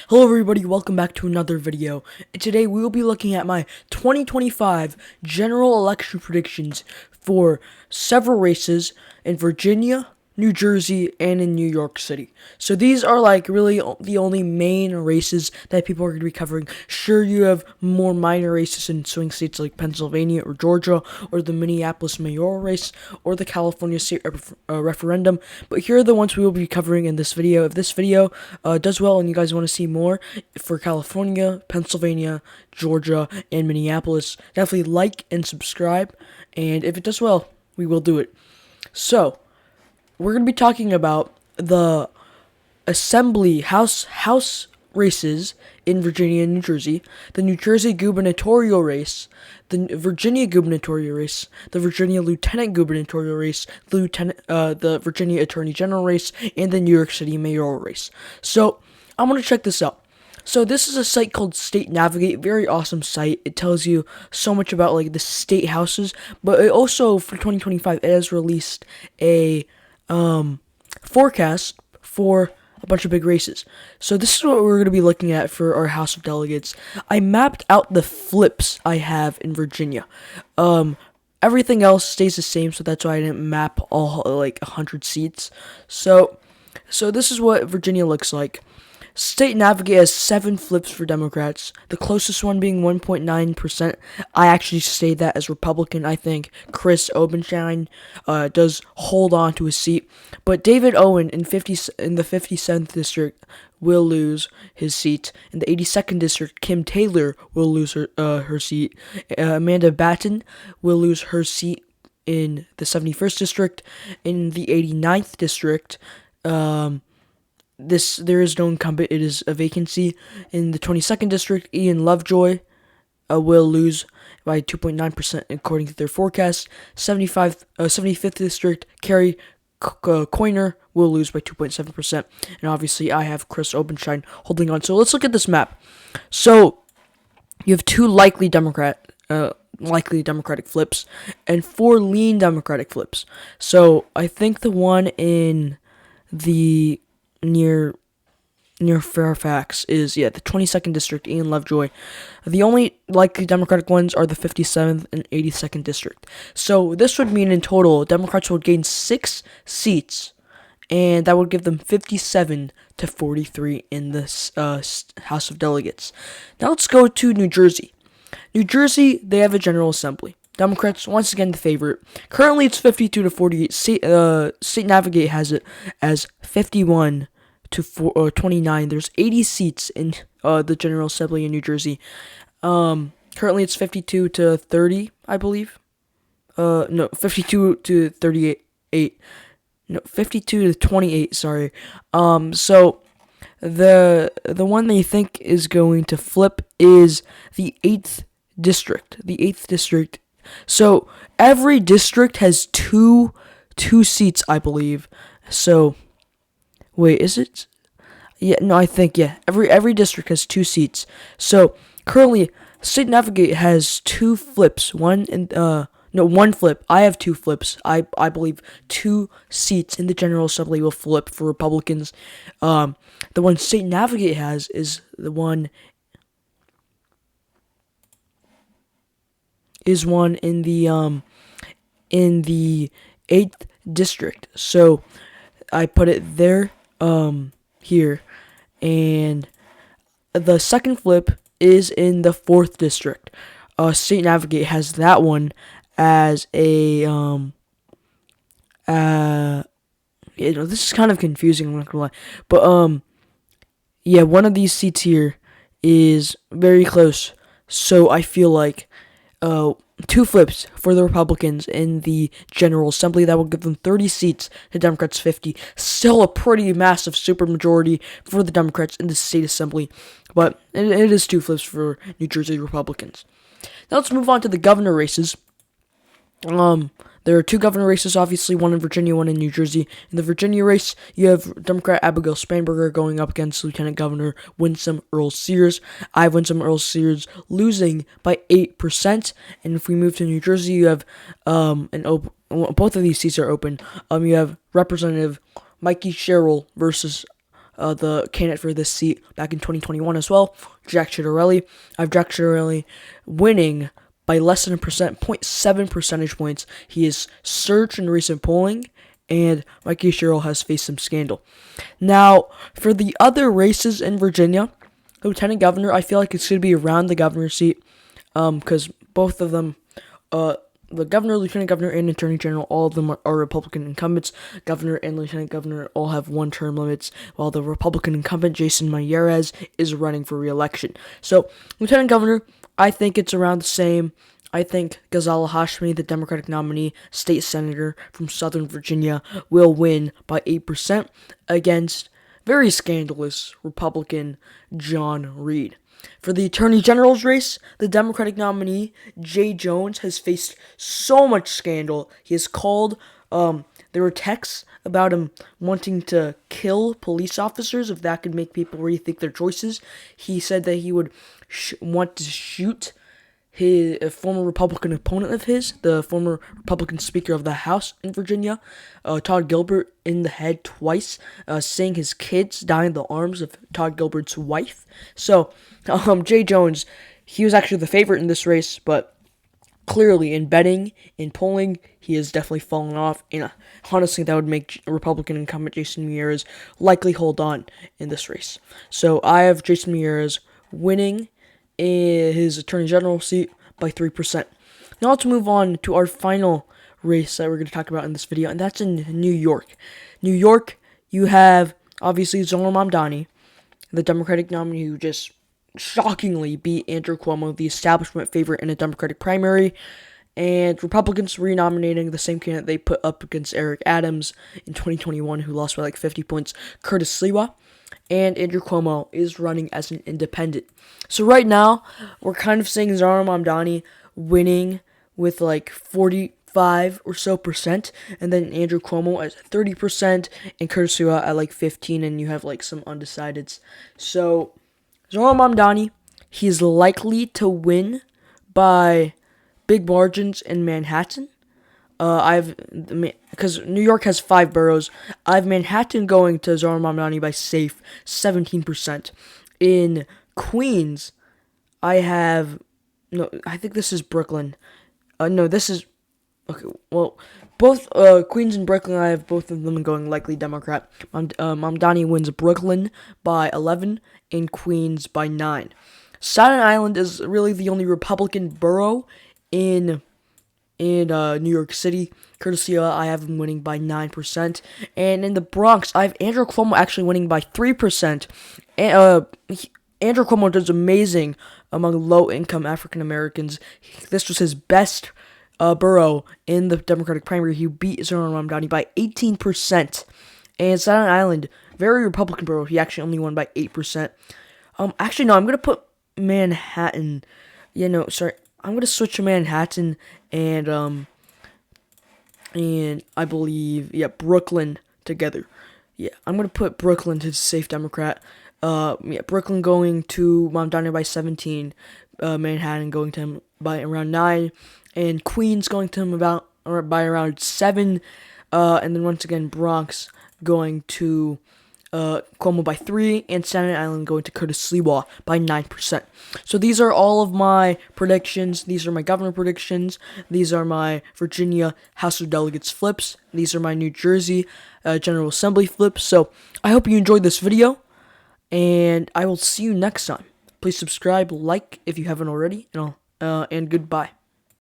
Hello everybody, welcome back to another video. Today we will be looking at my 2025 general election predictions for several races in Virginia, New Jersey, and in New York City. So these are like really the only main races that people are going to be covering. Sure, you have more minor races in swing states like Pennsylvania or Georgia, or the Minneapolis mayoral race, or the California state referendum, but here are the ones we will be covering in this video. If this video does well and you guys want to see more for California, Pennsylvania, Georgia, and Minneapolis, definitely like and subscribe, and if it does well, we will do it. So we're going to be talking about the assembly house races in Virginia and New Jersey, the New Jersey gubernatorial race, the Virginia gubernatorial race, the Virginia lieutenant gubernatorial race, the Virginia attorney general race, and the New York City mayoral race. So I'm going to check this out. So this is a site called State Navigate, very awesome site. It tells you so much about like the state houses, but it also for 2025 it has released a forecast for a bunch of big races. So this is what we're going to be looking at for our House of Delegates. I mapped out the flips I have in Virginia. Everything else stays the same, so that's why I didn't map all like 100 seats. So this is what Virginia looks like. State Navigate has 7 flips for Democrats, the closest one being 1.9%. I actually say that as Republican. I think Chris Obenshine does hold on to his seat, but David Owen in the 57th district will lose his seat. In the 82nd district, Kim Taylor will lose her seat. Amanda Batten will lose her seat in the 71st district. In the 89th district, there is no incumbent. It is a vacancy. In the 22nd district, Ian Lovejoy will lose by 2.9% according to their forecast. 75th district, Kerry Coiner will lose by 2.7%. And obviously, I have Chris Obenshine holding on. So let's look at this map. So you have 2 likely Democratic flips and 4 lean Democratic flips. So I think the one in the near Fairfax is the 22nd district, Ian Lovejoy. The only likely Democratic ones are the 57th and 82nd district. So this would mean in total Democrats would gain 6 seats, and that would give them 57 to 43 in this House of Delegates. Now let's go to New Jersey. New Jersey, they have a General Assembly. Democrats, once again, the favorite. Currently, it's 52 to 48. State Navigate has it as 51 to 29. There's 80 seats in the General Assembly in New Jersey. Currently, it's 52 to 30, I believe. 52 to 38. No, 52 to 28. Sorry. So the one they think is going to flip is the 8th district. The 8th district. So every district has two seats, I believe. So wait, is it? Yeah, no, I think every district has 2 seats. So currently, State Navigate has 2 flips. One flip. I have 2 flips. I believe 2 seats in the General Assembly will flip for Republicans. The one State Navigate has is the one in the 8th district. So I put it there, here, and the second flip is in the 4th district. State Navigate has that one as a this is kind of confusing, I'm not gonna lie, but one of these seats here is very close. So I feel like 2 flips for the Republicans in the General Assembly. That will give them 30 seats to Democrats 50. Still a pretty massive supermajority for the Democrats in the State Assembly, but it is 2 flips for New Jersey Republicans. Now let's move on to the governor races. There are 2 governor races, obviously, one in Virginia, one in New Jersey. In the Virginia race, you have Democrat Abigail Spanberger going up against Lieutenant Governor Winsome Earle-Sears. I have Winsome Earle-Sears losing by 8%. And if we move to New Jersey, you have both of these seats are open. You have Representative Mikey Sherrill versus the candidate for this seat back in 2021 as well, Jack Ciattarelli. I have Jack Ciattarelli winning by less than a percent, 0.7 percentage points. He has surged in recent polling, and Mikey Sherrill has faced some scandal. Now, for the other races in Virginia, Lieutenant Governor, I feel like it's going to be around the governor's seat, because both of them, the governor, lieutenant governor, and attorney general, all of them are Republican incumbents. Governor and lieutenant governor all have one-term limits, while the Republican incumbent, Jason Miyares, is running for re-election. So, lieutenant governor, I think it's around the same. I think Ghazala Hashmi, the Democratic nominee, state senator from Southern Virginia, will win by 8% against very scandalous Republican John Reed. For the Attorney General's race, the Democratic nominee, Jay Jones, has faced so much scandal. He has called, there were texts about him wanting to kill police officers if that could make people rethink their choices. He said that he would want to shoot a former Republican opponent of his, the former Republican Speaker of the House in Virginia, Todd Gilbert, in the head twice, seeing his kids die in the arms of Todd Gilbert's wife. So, Jay Jones, he was actually the favorite in this race, but clearly in betting, in polling, he has definitely fallen off, and honestly, that would make Republican incumbent Jason Miyares likely hold on in this race. So, I have Jason Miyares winning his Attorney General seat by 3%. Now let's move on to our final race that we're going to talk about in this video, and that's in New York. New York, you have, obviously, Zohran Mamdani, the Democratic nominee who just shockingly beat Andrew Cuomo, the establishment favorite in a Democratic primary, and Republicans renominating the same candidate they put up against Eric Adams in 2021, who lost by like 50 points, Curtis Sliwa. And Andrew Cuomo is running as an independent. So right now, we're kind of seeing Zohran Mamdani winning with like 45 or so percent, and then Andrew Cuomo at 30%, and Curtis Sliwa at like 15%, and you have like some undecideds. So Zohran Mamdani, he's likely to win by big margins in Manhattan. Because New York has 5 boroughs, I have Manhattan going to Zohran Mamdani by safe 17%. In Queens, I think this is Brooklyn. Both Queens and Brooklyn, I have both of them going likely Democrat. Mamdani wins Brooklyn by 11, and Queens by 9. Staten Island is really the only Republican borough in New York City. Curtis Sliwa, I have him winning by 9%. And in the Bronx, I have Andrew Cuomo actually winning by 3%. Andrew Cuomo does amazing among low-income African Americans. This was his best borough in the Democratic primary. He beat Zohran Mamdani by 18%. And Staten Island, very Republican borough, he actually only won by 8%. Actually, no, I'm going to put Manhattan. I'm going to switch to Manhattan and I believe, Brooklyn together. I'm going to put Brooklyn to safe Democrat. Brooklyn going to Mamdani by 17, Manhattan going to him by around 9, and Queens going to him by around 7, and then once again, Bronx going to Cuomo by 3, and Staten Island going to Curtis Sliwa by 9%. So these are all of my predictions. These are my governor predictions. These are my Virginia House of Delegates flips. These are my New Jersey General Assembly flips. So I hope you enjoyed this video, and I will see you next time. Please subscribe, like if you haven't already, and goodbye.